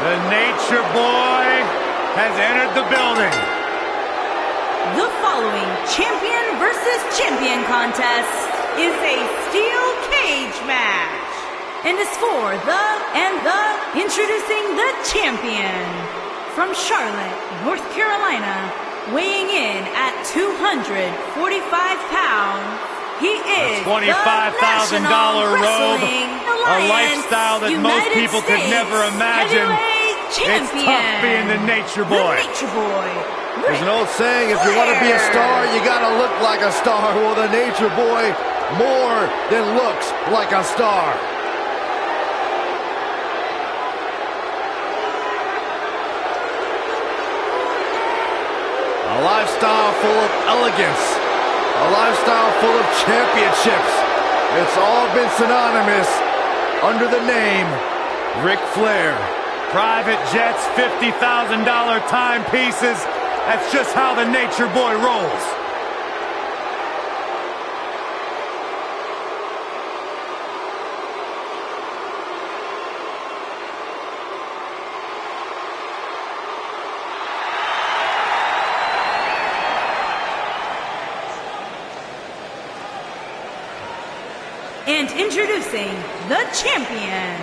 The Nature Boy has entered the building. The following champion versus champion contest is a steel cage match and is for introducing the champion from Charlotte, North Carolina, weighing in at 245 pounds. He is a $25,000 robe, a lifestyle that most people could never imagine. It's tough being the Nature Boy. There's an old saying, if you want to be a star, you got to look like a star. Well, the Nature Boy more than looks like a star. A lifestyle full of elegance. A lifestyle full of championships. It's all been synonymous under the name RIC FLAIR. Private jets, $50,000 timepieces. That's just how the Nature Boy rolls. And introducing the champion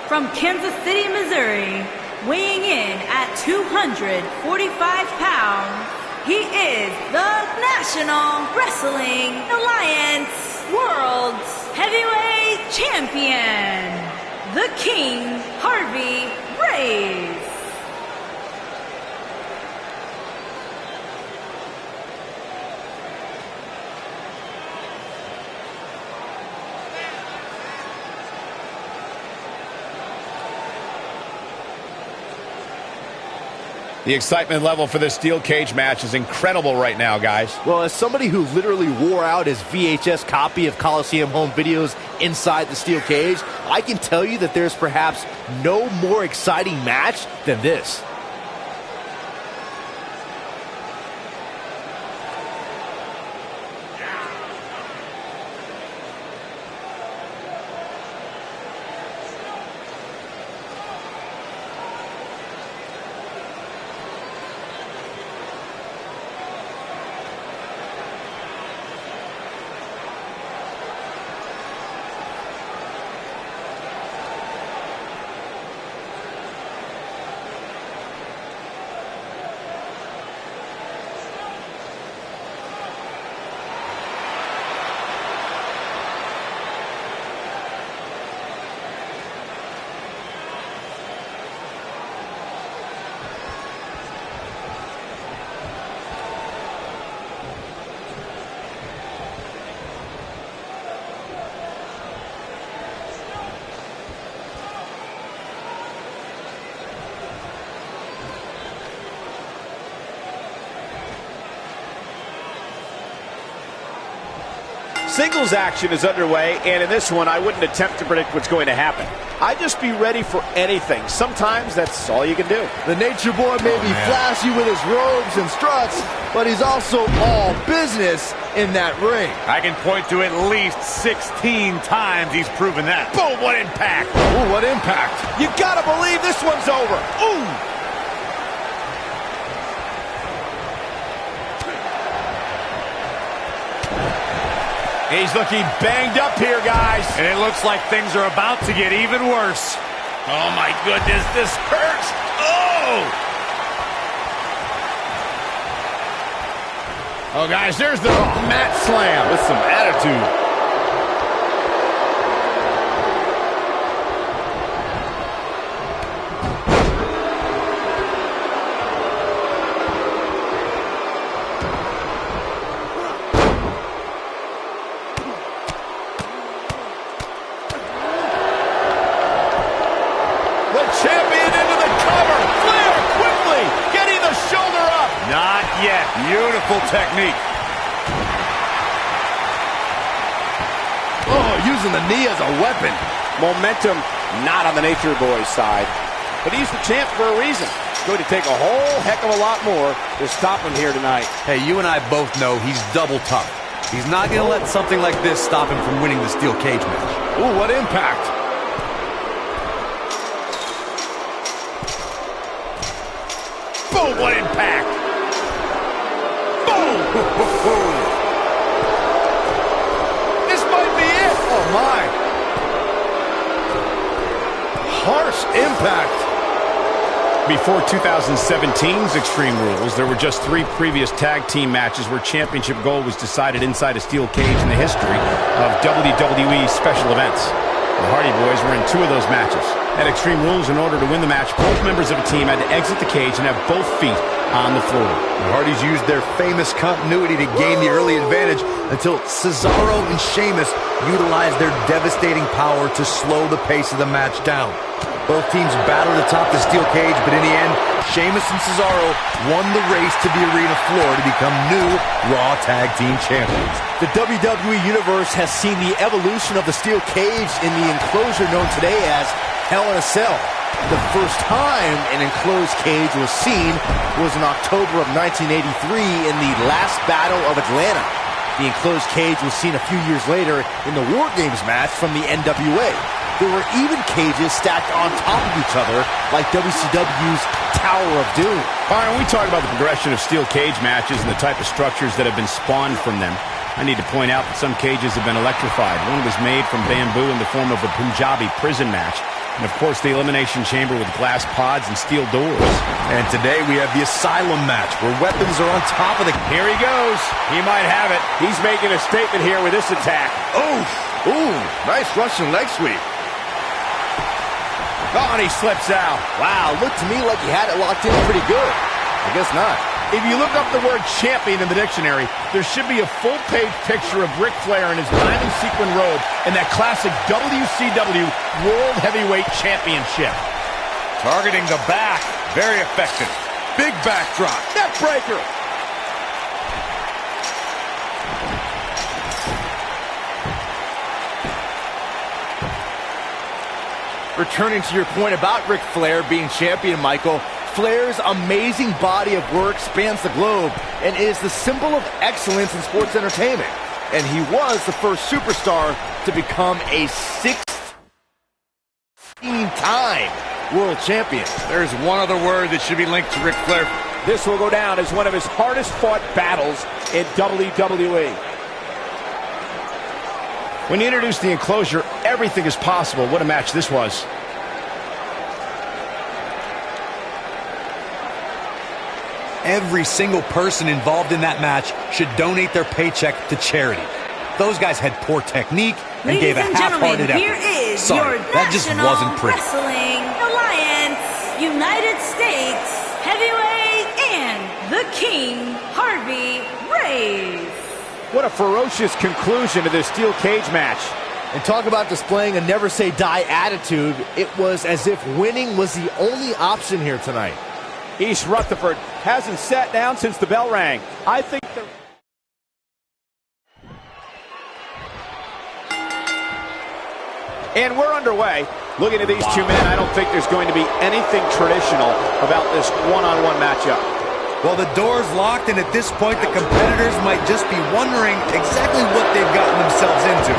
from Kansas City, Missouri, weighing in at 245 pounds, he is the National Wrestling Alliance World Heavyweight Champion, the King, R.i.P. The excitement level for this steel cage match is incredible right now, guys. Well, as somebody who literally wore out his VHS copy of Coliseum home videos inside the steel cage, I can tell you that there's perhaps no more exciting match than this. Singles action is underway, and in this one, I wouldn't attempt to predict what's going to happen. I'd just be ready for anything. Sometimes that's all you can do. The Nature Boy may be flashy with his robes and struts, but he's also all business in that ring. I can point to at least 16 times he's proven that. Boom, what impact. Ooh, what impact. You gotta believe this one's over. Ooh. He's looking banged up here, guys. And it looks like things are about to get even worse. Oh, my goodness, this hurts. Oh, guys, there's the mat slam with some attitude. Champion into the cover. Flair quickly getting the shoulder up. Not yet. Beautiful technique. Oh, using the knee as a weapon. Momentum not on the Nature Boy's side. But he's the champ for a reason. It's going to take a whole heck of a lot more to stop him here tonight. Hey, you and I both know he's double tough. He's not going to let something like this stop him from winning the steel cage match. Ooh, what impact. Oh, what impact! Boom! This might be it! Oh, my. Harsh impact. Before 2017's Extreme Rules, there were just 3 previous tag team matches where championship gold was decided inside a steel cage in the history of WWE special events. The Hardy Boys were in 2 of those matches. At Extreme Rules, in order to win the match, both members of a team had to exit the cage and have both feet on the floor. The Hardys used their famous continuity to gain the early advantage until Cesaro and Sheamus utilized their devastating power to slow the pace of the match down. Both teams battled atop the steel cage, but in the end, Sheamus and Cesaro won the race to the arena floor to become new Raw Tag Team Champions. The WWE Universe has seen the evolution of the steel cage in the enclosure known today as Hell in a Cell. The first time an enclosed cage was seen was in October of 1983 in the last Battle of Atlanta. The enclosed cage was seen a few years later in the War Games match from the NWA. There were even cages stacked on top of each other, like WCW's Tower of Doom. All right, when we talk about the progression of steel cage matches and the type of structures that have been spawned from them, I need to point out that some cages have been electrified. One was made from bamboo in the form of a Punjabi prison match. And, of course, the Elimination Chamber with glass pods and steel doors. And today we have the Asylum match, where weapons are on top of the... Here he goes. He might have it. He's making a statement here with this attack. Ooh, nice Russian leg sweep. Oh, and he slips out. Wow, looked to me like he had it locked in pretty good. I guess not. If you look up the word champion in the dictionary, there should be a full-page picture of Ric Flair in his diamond sequin robe and that classic WCW World Heavyweight Championship. Targeting the back. Very effective. Big backdrop. Neck breaker. Returning to your point about Ric Flair being champion, Michael, Flair's amazing body of work spans the globe and is the symbol of excellence in sports entertainment. And he was the first superstar to become a 16-time world champion. There's one other word that should be linked to Ric Flair. This will go down as one of his hardest fought battles in WWE. When you introduce the enclosure, everything is possible. What a match this was. Every single person involved in that match should donate their paycheck to charity. Those guys had poor technique and gave a half-hearted effort. Here is Sorry, your that just wasn't pretty. Wrestling Alliance, United States Heavyweight, and the King, Harvey Race. What a ferocious conclusion to this steel cage match. And talk about displaying a never-say-die attitude. It was as if winning was the only option here tonight. East Rutherford hasn't sat down since the bell rang. I think the... And we're underway. Looking at these two men, I don't think there's going to be anything traditional about this one-on-one matchup. Well, the door's locked, and at this point, the competitors might just be wondering exactly what they've gotten themselves into.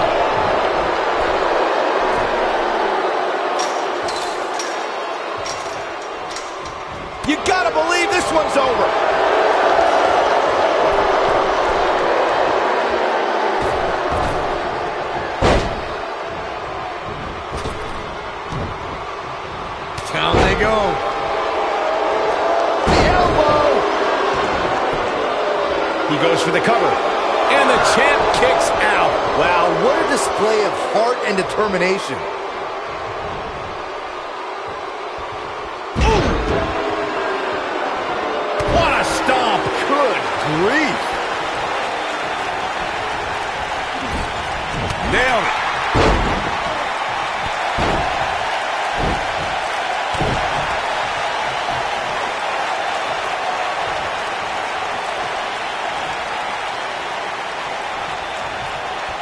You gotta believe this one's over. Down they go. The elbow. He goes for the cover. And the champ kicks out. Wow, what a display of heart and determination. Grief. Nailed it.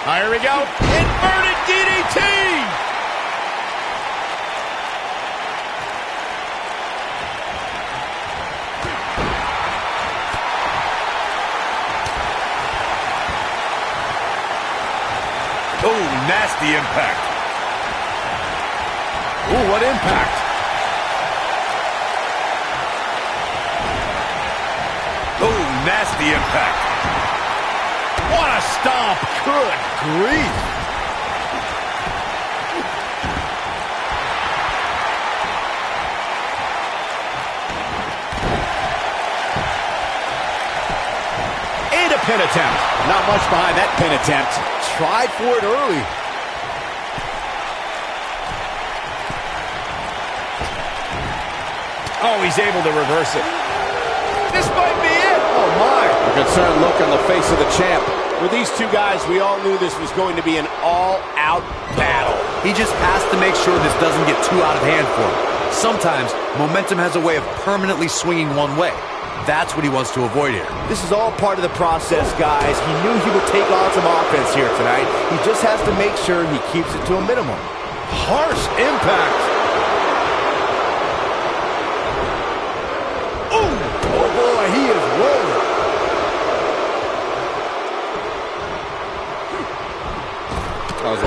Here we go. Inverted DDT. Oh, nasty impact. Oh, what impact. Nasty impact. What a stomp. Good grief. And a pin attempt. Not much behind that pin attempt. Tried for it early. Oh, he's able to reverse it. This might be it. Oh, my. A concerned look on the face of the champ. With these two guys, we all knew this was going to be an all-out battle. He just has to make sure this doesn't get too out of hand for him. Sometimes, momentum has a way of permanently swinging one way. That's what he wants to avoid here. This is all part of the process, guys. He knew he would take on some offense here tonight. He just has to make sure he keeps it to a minimum. Harsh impact. Oh, boy, he is rolling.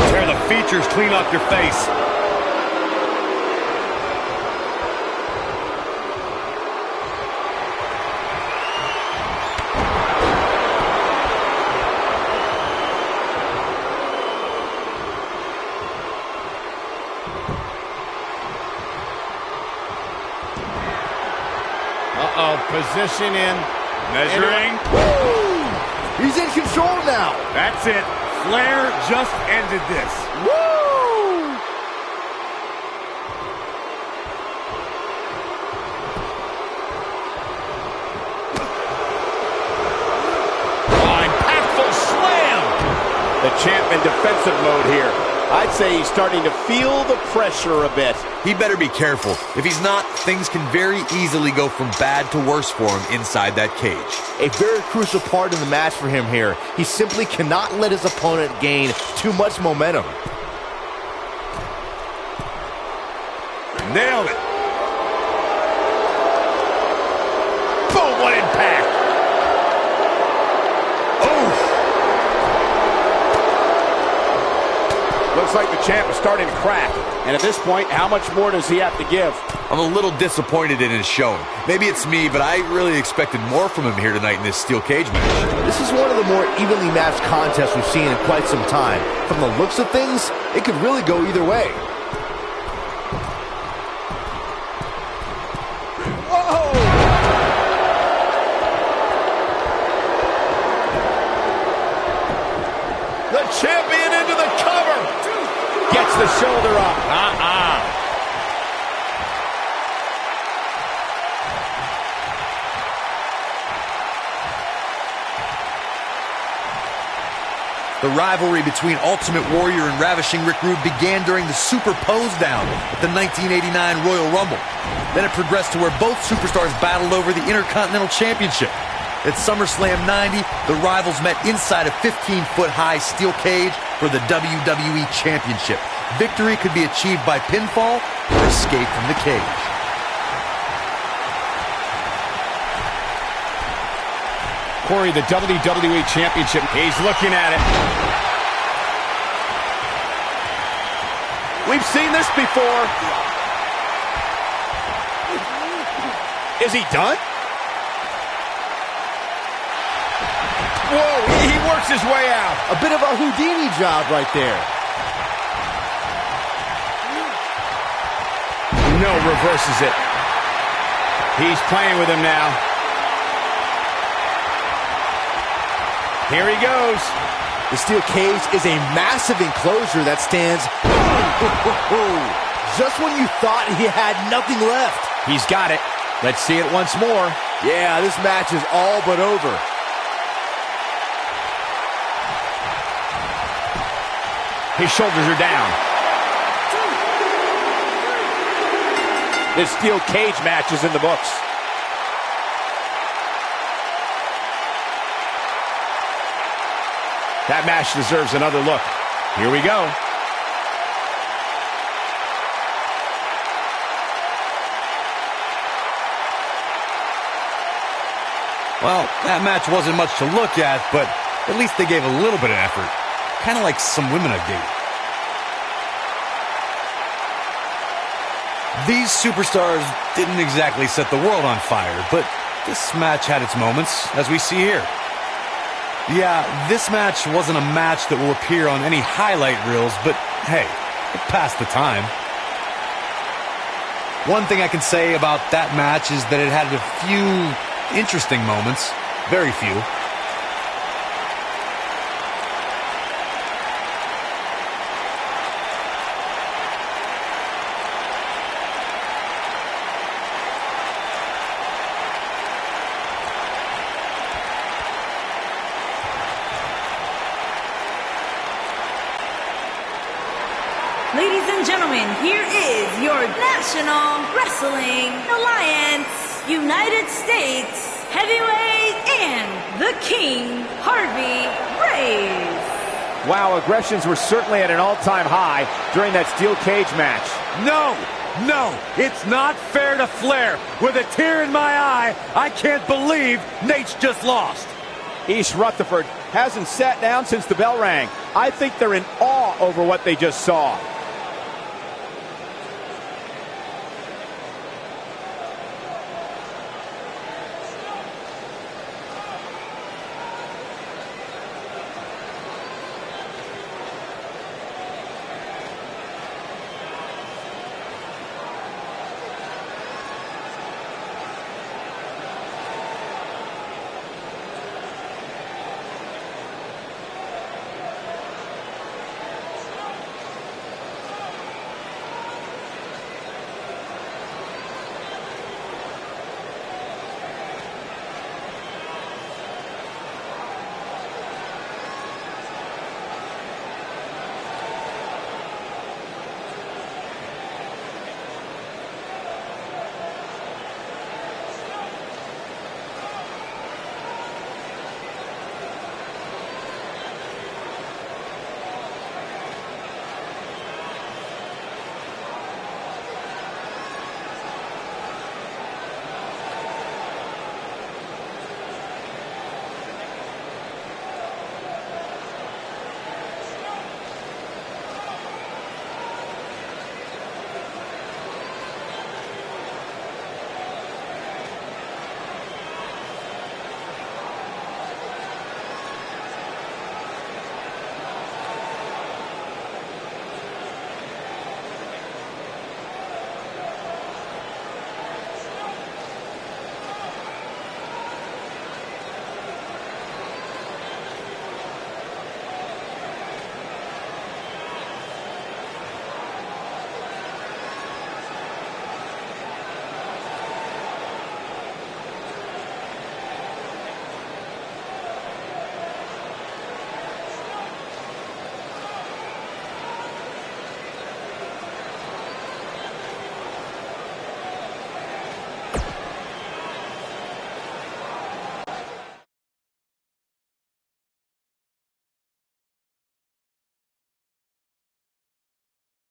Tear the features clean off your face. Uh-oh, position in. Measuring. Woo! He's in control now. That's it. Flair just ended this. Woo! Impactful slam. The champ in defensive mode here. I'd say he's starting to feel the pressure a bit. He better be careful. If he's not, things can very easily go from bad to worse for him inside that cage. A very crucial part in the match for him here. He simply cannot let his opponent gain too much momentum. Nailed it. Boom, what impact. Looks like the champ is starting to crack. And at this point, how much more does he have to give? I'm a little disappointed in his showing. Maybe it's me, but I really expected more from him here tonight in this steel cage match. This is one of the more evenly matched contests we've seen in quite some time. From the looks of things, it could really go either way. The champion into the cover. Gets the shoulder up. The rivalry between Ultimate Warrior and Ravishing Rick Rude began during the Super Pose Down at the 1989 Royal Rumble. Then it progressed to where both superstars battled over the Intercontinental Championship. At SummerSlam 90, the rivals met inside a 15-foot-high steel cage for the WWE Championship. Victory could be achieved by pinfall or escape from the cage. Corey, the WWE Championship. He's looking at it. We've seen this before. Is he done? Whoa, he works his way out. A bit of a Houdini job right there. No, reverses it. He's playing with him now. Here he goes. The steel cage is a massive enclosure that stands just when you thought he had nothing left. He's got it. Let's see it once more. Yeah, this match is all but over. His shoulders are down. This steel cage match is in the books. That match deserves another look. Here we go. Well, that match wasn't much to look at, but at least they gave a little bit of effort. Kind of like some women I've dated. These superstars didn't exactly set the world on fire, but This match had its moments, as we see here. Yeah, this match wasn't a match that will appear on any highlight reels, but hey, it passed the time. One thing I can say about that match is that it had a few interesting moments. Very few. Ladies and gentlemen, here is your National Wrestling Alliance United States Heavyweight and the King, Harvey Rays. Wow, aggressions were certainly at an all-time high during that steel cage match. No, it's not fair to Flair. With a tear in my eye, I can't believe Nate's just lost. East Rutherford hasn't sat down since the bell rang. I think they're in awe over what they just saw.